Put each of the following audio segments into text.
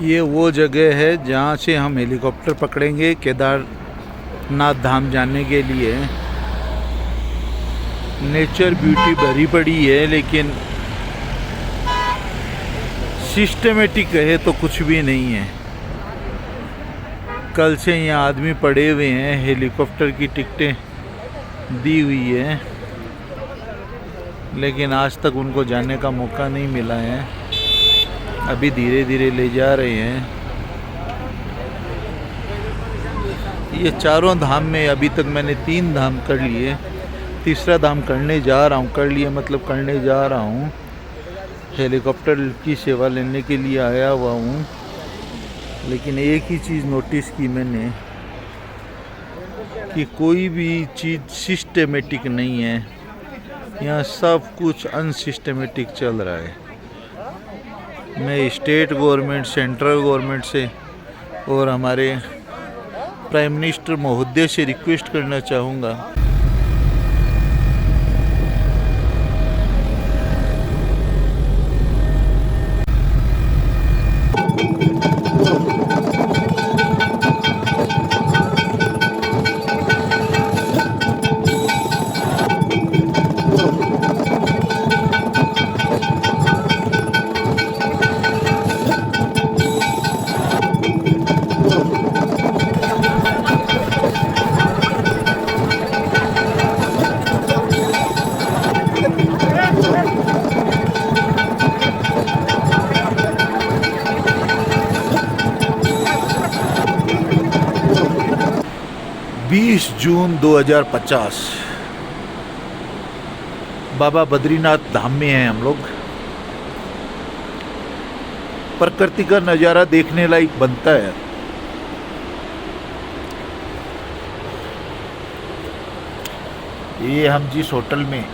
ये वो जगह है जहाँ से हम हेलीकॉप्टर पकड़ेंगे केदारनाथ धाम जाने के लिए। नेचर ब्यूटी भरी पड़ी है, लेकिन सिस्टमेटिक है तो कुछ भी नहीं है। कल से यहाँ आदमी पड़े हुए हैं, हेलीकॉप्टर की टिकटें दी हुई है, लेकिन आज तक उनको जाने का मौका नहीं मिला है। अभी धीरे धीरे ले जा रहे हैं। ये चारों धाम में अभी तक मैंने 3 धाम कर लिए, तीसरा धाम करने जा रहा हूँ। कर लिए मतलब करने जा रहा हूँ। हेलीकॉप्टर की सेवा लेने के लिए आया हुआ हूँ, लेकिन एक ही चीज़ नोटिस की मैंने कि कोई भी चीज़ सिस्टमेटिक नहीं है। यहाँ सब कुछ अनसिस्टमेटिक चल रहा है। मैं स्टेट गवर्नमेंट, सेंट्रल गवर्नमेंट से और हमारे प्राइम मिनिस्टर महोदय से रिक्वेस्ट करना चाहूँगा। जून 2050 बाबा बद्रीनाथ धाम में हैं हम लोग। प्रकृति का नज़ारा देखने लायक बनता है। ये हम जिस होटल में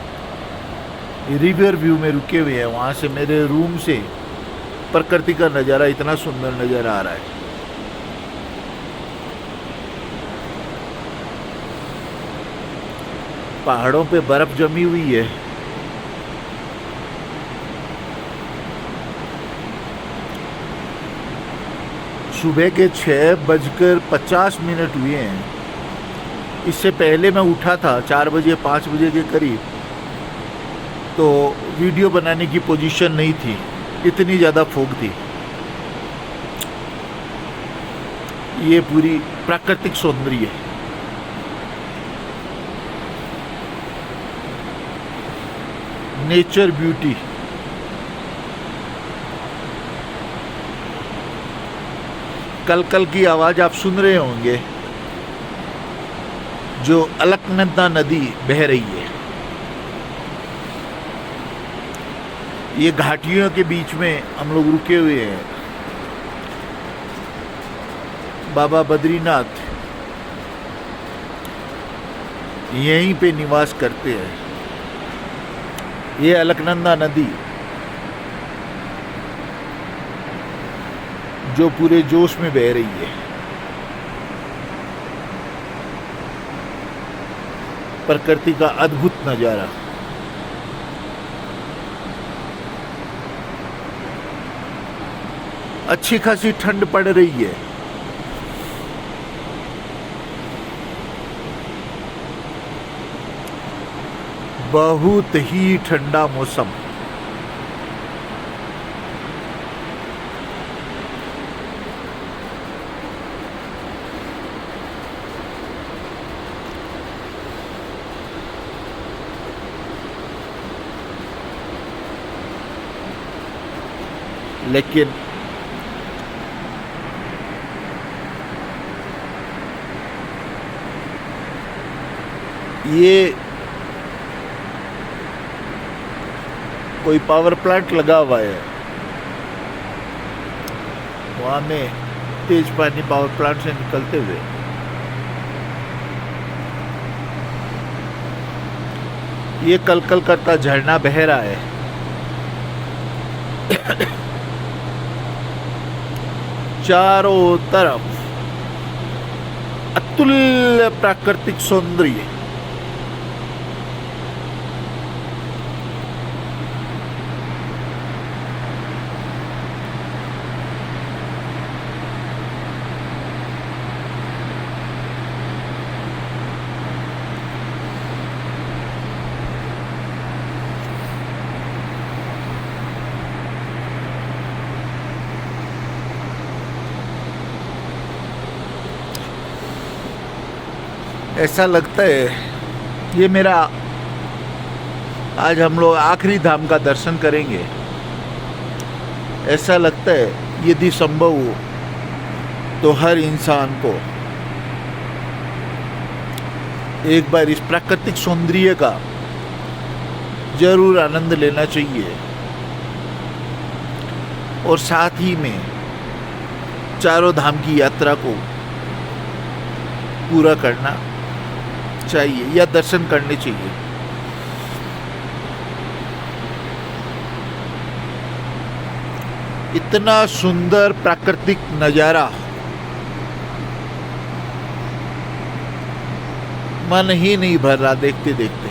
रिवर व्यू में रुके हुए हैं, वहाँ से मेरे रूम से प्रकृति का नज़ारा इतना सुंदर नज़र आ रहा है। पहाड़ों पे बर्फ जमी हुई है। सुबह के 6:50 हुए हैं। इससे पहले मैं उठा था 4 बजे 5 बजे के करीब, तो वीडियो बनाने की पोजीशन नहीं थी, इतनी ज़्यादा फॉग थी। ये पूरी प्राकृतिक सौंदर्य है। Nature beauty. कल की आवाज़ आप सुन रहे होंगे, जो अलकनंदा नदी बह रही है। ये घाटियों के बीच में हम लोग रुके हुए हैं। बाबा बद्रीनाथ यहीं पे निवास करते हैं। ये अलकनंदा नदी जो पूरे जोश में बह रही है। प्रकृति का अद्भुत नज़ारा। अच्छी खासी ठंड पड़ रही है। बहुत ही ठंडा मौसम। लेकिन ये कोई पावर प्लांट लगा हुआ है, वहाँ में तेज पानी पावर प्लांट से निकलते हुए ये कल करता झरना बह रहा है। चारों तरफ अतुल्य प्राकृतिक सौंदर्य। ऐसा लगता है ये मेरा आज हम लोग आखिरी धाम का दर्शन करेंगे। ऐसा लगता है यदि संभव हो तो हर इंसान को एक बार इस प्राकृतिक सौंदर्य का जरूर आनंद लेना चाहिए और साथ ही में चारों धाम की यात्रा को पूरा करना चाहिए या दर्शन करने चाहिए। इतना सुंदर प्राकृतिक नज़ारा मन ही नहीं भर रहा देखते देखते।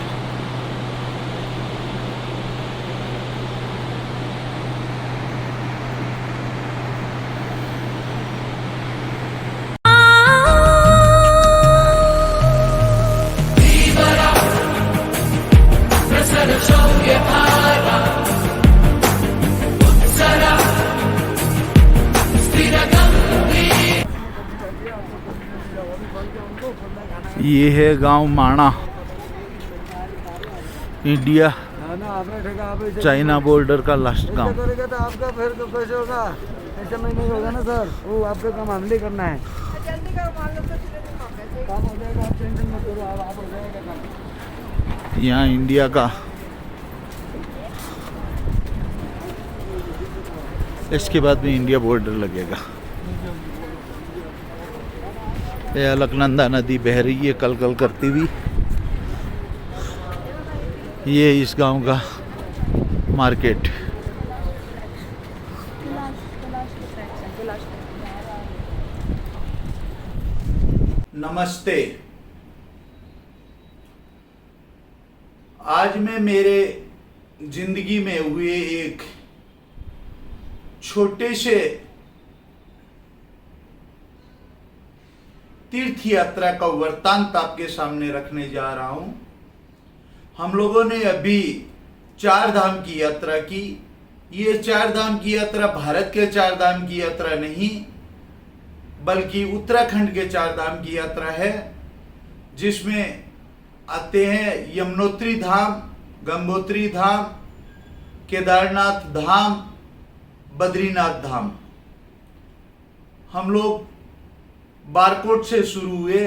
ये है गांव माणा, इंडिया चाइना बॉर्डर का लास्ट गांव। करेगा तो आपका फिर तो कैसे होगा? ऐसा में नहीं होगा ना सर, वो आपका काम हमने करना है। जल्दी करो, मान लो काम हो जाएगा, आप टेंशन मत करो, आप हो जाएगा काम। यहाँ इंडिया का, इसके बाद में इंडिया बॉर्डर लगेगा। ये अलकनंदा नदी बह रही है कल कल करती हुई। ये इस गांव का मार्केट। नमस्ते। आज मैं मेरे जिंदगी में हुए एक छोटे से तीर्थ यात्रा का वृत्तांत आपके सामने रखने जा रहा हूं। हम लोगों ने अभी 4 धाम की यात्रा की। ये 4 धाम की यात्रा भारत के 4 धाम की यात्रा नहीं, बल्कि उत्तराखंड के 4 धाम की यात्रा है, जिसमें आते हैं यमुनोत्री धाम, गंगोत्री धाम, केदारनाथ धाम, बद्रीनाथ धाम। हम लोग बारकोट से शुरू हुए।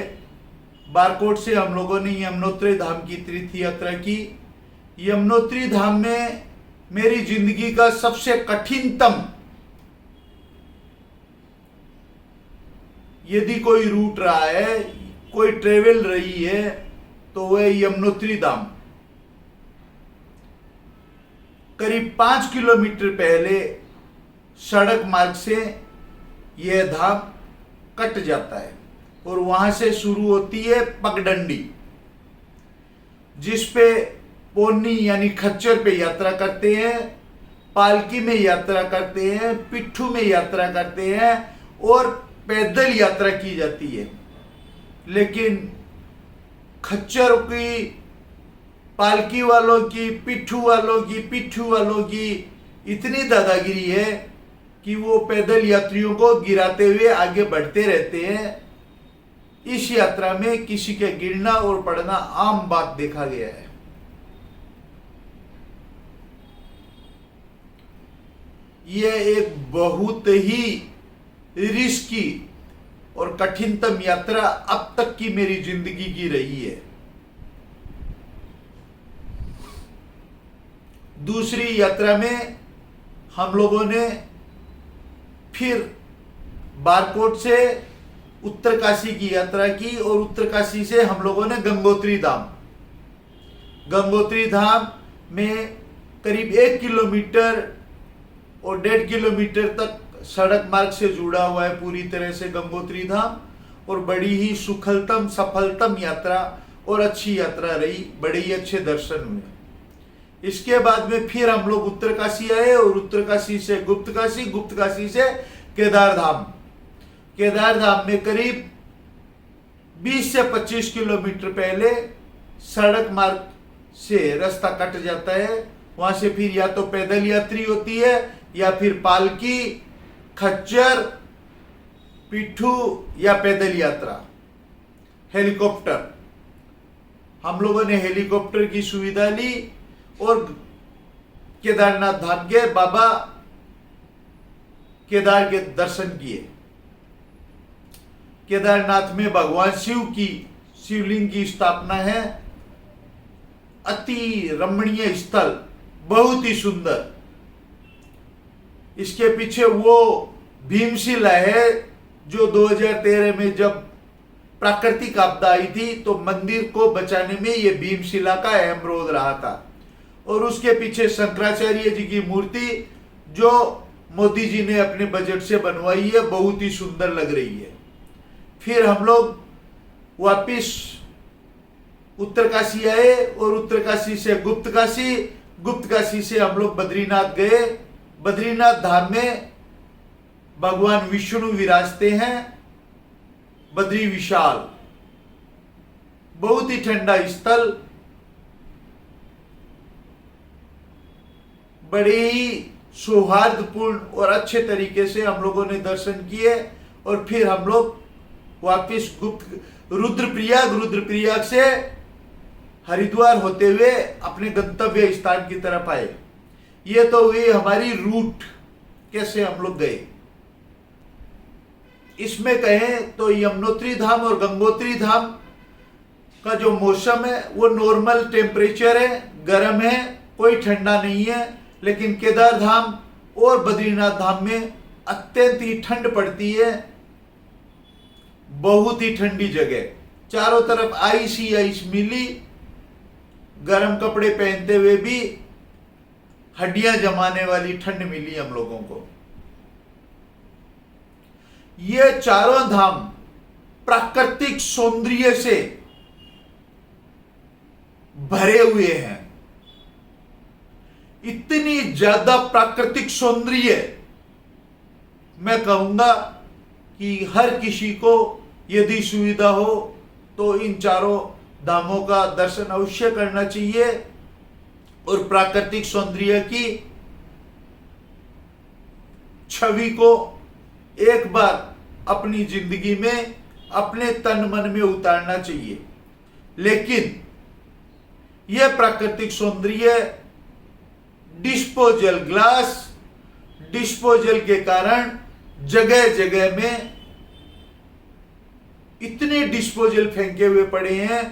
बारकोट से हम लोगों ने यमुनोत्री धाम की तीर्थ यात्रा की। यमुनोत्री धाम में मेरी जिंदगी का सबसे कठिनतम, यदि कोई रूट रहा है, कोई ट्रेवल रही है, तो वह यमुनोत्री धाम। करीब 5 किलोमीटर पहले सड़क मार्ग से यह धाम कट जाता है और वहां से शुरू होती है पगडंडी, जिस पे पोनी यानी खच्चर पे यात्रा करते हैं, पालकी में यात्रा करते हैं, पिट्ठू में यात्रा करते हैं और पैदल यात्रा की जाती है। लेकिन खच्चर की, पालकी वालों की, पिट्ठू वालों की इतनी दादागिरी है कि वो पैदल यात्रियों को गिराते हुए आगे बढ़ते रहते हैं। इस यात्रा में किसी के गिरना और पड़ना आम बात देखा गया है। यह एक बहुत ही रिस्की और कठिनतम यात्रा अब तक की मेरी जिंदगी की रही है। दूसरी यात्रा में हम लोगों ने फिर बारकोट से उत्तरकाशी की यात्रा की और उत्तरकाशी से हम लोगों ने गंगोत्री धाम में करीब 1 किलोमीटर और 1.5 किलोमीटर तक सड़क मार्ग से जुड़ा हुआ है पूरी तरह से गंगोत्री धाम, और बड़ी ही सुखलतम सफलतम यात्रा और अच्छी यात्रा रही। बड़े ही अच्छे दर्शन हुए। इसके बाद में फिर हम लोग उत्तरकाशी आए और उत्तरकाशी से गुप्तकाशी से केदारधाम में करीब 20 से 25 किलोमीटर पहले सड़क मार्ग से रास्ता कट जाता है। वहां से फिर या तो पैदल यात्री होती है या फिर पालकी, खच्चर, पिट्ठू या पैदल यात्रा, हेलीकॉप्टर हम लोगों ने हेलीकॉप्टर की सुविधा ली और केदारनाथ धाम के बाबा केदार के दर्शन किए। केदारनाथ में भगवान शिव की शिवलिंग की स्थापना है। अति रमणीय स्थल, बहुत ही सुंदर। इसके पीछे वो भीमशिला है जो 2013 में जब प्राकृतिक आपदा आई थी तो मंदिर को बचाने में ये भीमशिला का अहम रोल रहा था। और उसके पीछे शंकराचार्य जी की मूर्ति जो मोदी जी ने अपने बजट से बनवाई है, बहुत ही सुंदर लग रही है। फिर हम लोग वापिस उत्तरकाशी आए और उत्तरकाशी से गुप्तकाशी, गुप्तकाशी से हम लोग बद्रीनाथ गए। बद्रीनाथ धाम में भगवान विष्णु विराजते हैं। बद्री विशाल, बहुत ही ठंडा स्थल, बड़े ही सौहार्दपूर्ण और अच्छे तरीके से हम लोगों ने दर्शन किए। और फिर हम लोग वापिस रुद्रप्रयाग से हरिद्वार होते हुए अपने गंतव्य स्थान की तरफ आए। ये तो हुई हमारी रूट, कैसे हम लोग गए। इसमें कहें तो यमुनोत्री धाम और गंगोत्री धाम का जो मौसम है वो नॉर्मल टेम्परेचर है, गर्म है, कोई ठंडा नहीं है। लेकिन केदार धाम और बद्रीनाथ धाम में अत्यंत ही ठंड पड़ती है, बहुत ही ठंडी जगह, चारों तरफ आइस ही आइस मिली। गर्म कपड़े पहनते हुए भी हड्डियां जमाने वाली ठंड मिली हम लोगों को। ये चारों धाम प्राकृतिक सौंदर्य से भरे हुए हैं। इतनी ज्यादा प्राकृतिक सौंदर्य, मैं कहूंगा कि हर किसी को यदि सुविधा हो तो इन चारों धामों का दर्शन अवश्य करना चाहिए और प्राकृतिक सौंदर्य की छवि को एक बार अपनी जिंदगी में अपने तन मन में उतारना चाहिए। लेकिन यह प्राकृतिक सौंदर्य डिस्पोजल ग्लास, डिस्पोजल के कारण जगह जगह में इतने डिस्पोजल फेंके हुए पड़े हैं,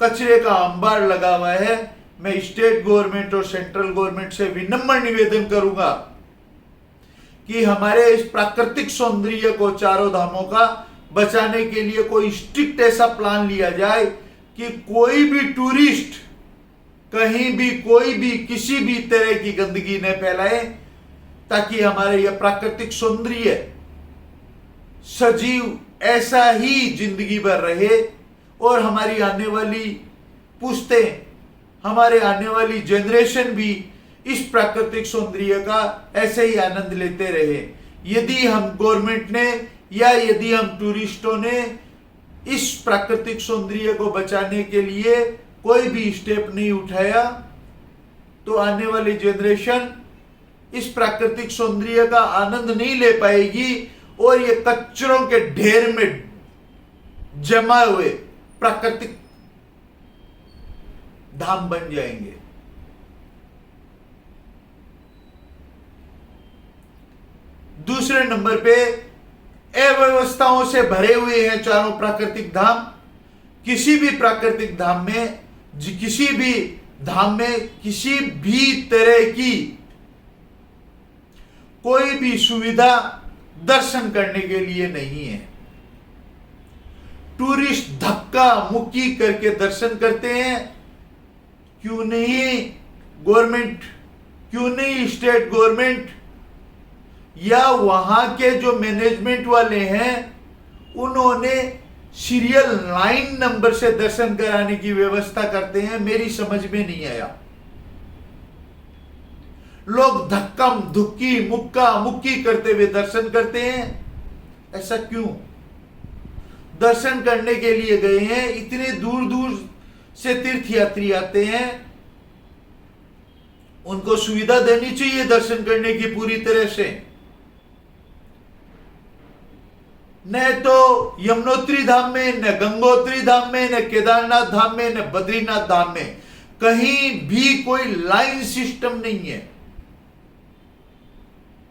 कचरे का अंबार लगा हुआ है। मैं स्टेट गवर्नमेंट और सेंट्रल गवर्नमेंट से विनम्र निवेदन करूंगा कि हमारे इस प्राकृतिक सौंदर्य को चारों धामों का बचाने के लिए कोई स्ट्रिक्ट ऐसा प्लान लिया जाए कि कोई भी टूरिस्ट कहीं भी कोई भी किसी भी तरह की गंदगी न फैलाए, ताकि हमारे यह प्राकृतिक सौंदर्य सजीव ऐसा ही जिंदगी भर रहे और हमारी आने वाली पुश्तें, हमारे आने वाली जनरेशन भी इस प्राकृतिक सौंदर्य का ऐसे ही आनंद लेते रहे। यदि हम गवर्नमेंट ने या यदि हम टूरिस्टों ने इस प्राकृतिक सौंदर्य को बचाने के लिए कोई भी स्टेप नहीं उठाया तो आने वाली जनरेशन इस प्राकृतिक सौंदर्य का आनंद नहीं ले पाएगी और ये कचरों के ढेर में जमा हुए प्राकृतिक धाम बन जाएंगे। दूसरे नंबर पे अव्यवस्थाओं से भरे हुए हैं चारों प्राकृतिक धाम। किसी भी प्राकृतिक धाम में, किसी भी धाम में किसी भी तरह की कोई भी सुविधा दर्शन करने के लिए नहीं है। टूरिस्ट धक्का मुक्की करके दर्शन करते हैं। क्यों नहीं गवर्नमेंट, क्यों नहीं स्टेट गवर्नमेंट या वहां के जो मैनेजमेंट वाले हैं उन्होंने सीरियल लाइन नंबर से दर्शन कराने की व्यवस्था करते हैं। मेरी समझ में नहीं आया। लोग धक्का धुक्की मुक्का मुक्की करते हुए दर्शन करते हैं, ऐसा क्यों? दर्शन करने के लिए गए हैं, इतने दूर दूर से तीर्थयात्री आते हैं, उनको सुविधा देनी चाहिए दर्शन करने की पूरी तरह से। न तो यमुनोत्री धाम में, न गंगोत्री धाम में, न केदारनाथ धाम में, न बद्रीनाथ धाम में कहीं भी कोई लाइन सिस्टम नहीं है।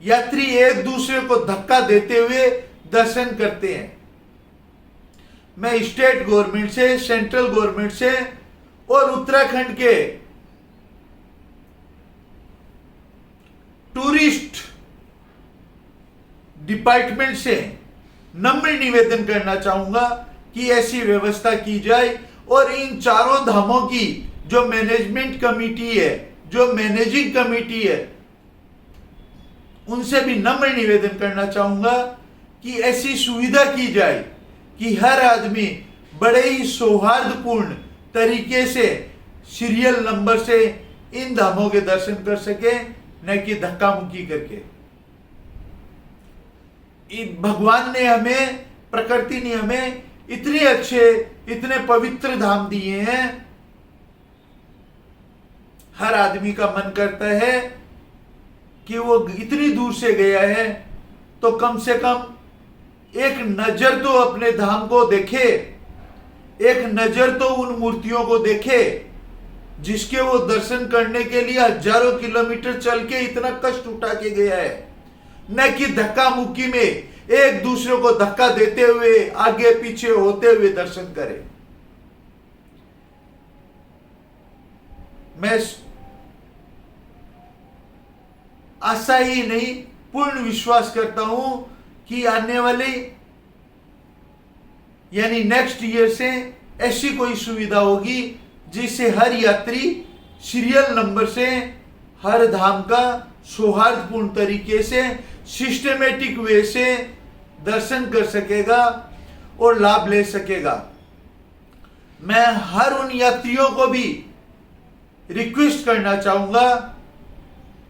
यात्री एक दूसरे को धक्का देते हुए दर्शन करते हैं। मैं स्टेट गवर्नमेंट से, सेंट्रल गवर्नमेंट से और उत्तराखंड के टूरिस्ट डिपार्टमेंट से नम्र निवेदन करना चाहूंगा कि ऐसी व्यवस्था की जाए और इन चारों धामों की जो मैनेजमेंट कमेटी है, जो मैनेजिंग कमेटी है, उनसे भी नम्र निवेदन करना चाहूंगा कि ऐसी सुविधा की जाए कि हर आदमी बड़े ही सौहार्दपूर्ण तरीके से सीरियल नंबर से इन धामों के दर्शन कर सके, न कि धक्का मुक्की करके। भगवान ने हमें, प्रकृति ने हमें इतने अच्छे, इतने पवित्र धाम दिए हैं। हर आदमी का मन करता है कि वो इतनी दूर से गया है तो कम से कम एक नजर तो अपने धाम को देखे, एक नजर तो उन मूर्तियों को देखे जिसके वो दर्शन करने के लिए हजारों किलोमीटर चल के इतना कष्ट उठा के गया है, न कि धक्का मुक्की में एक दूसरे को धक्का देते हुए, आगे पीछे होते हुए दर्शन करे। मैं आशा ही नहीं, पूर्ण विश्वास करता हूं कि आने वाले यानी नेक्स्ट ईयर से ऐसी कोई सुविधा होगी जिससे हर यात्री सीरियल नंबर से हर धाम का सौहार्दपूर्ण तरीके से, सिस्टमेटिक वे से दर्शन कर सकेगा और लाभ ले सकेगा। मैं हर उन यात्रियों को भी रिक्वेस्ट करना चाहूंगा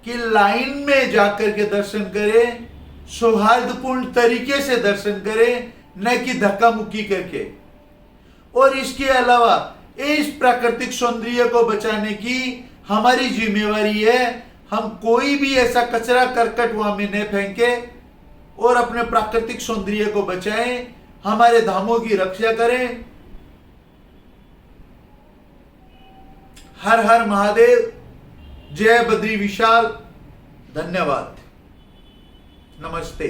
कि लाइन में जाकर के दर्शन करें, सौहार्दपूर्ण तरीके से दर्शन करें, न कि धक्का मुक्की करके। और इसके अलावा इस प्राकृतिक सौंदर्य को बचाने की हमारी जिम्मेवारी है। हम कोई भी ऐसा कचरा करकट वहां में न फेंके और अपने प्राकृतिक सौंदर्य को बचाएं, हमारे धामों की रक्षा करें। हर हर महादेव, जय बद्री विशाल, धन्यवाद, नमस्ते।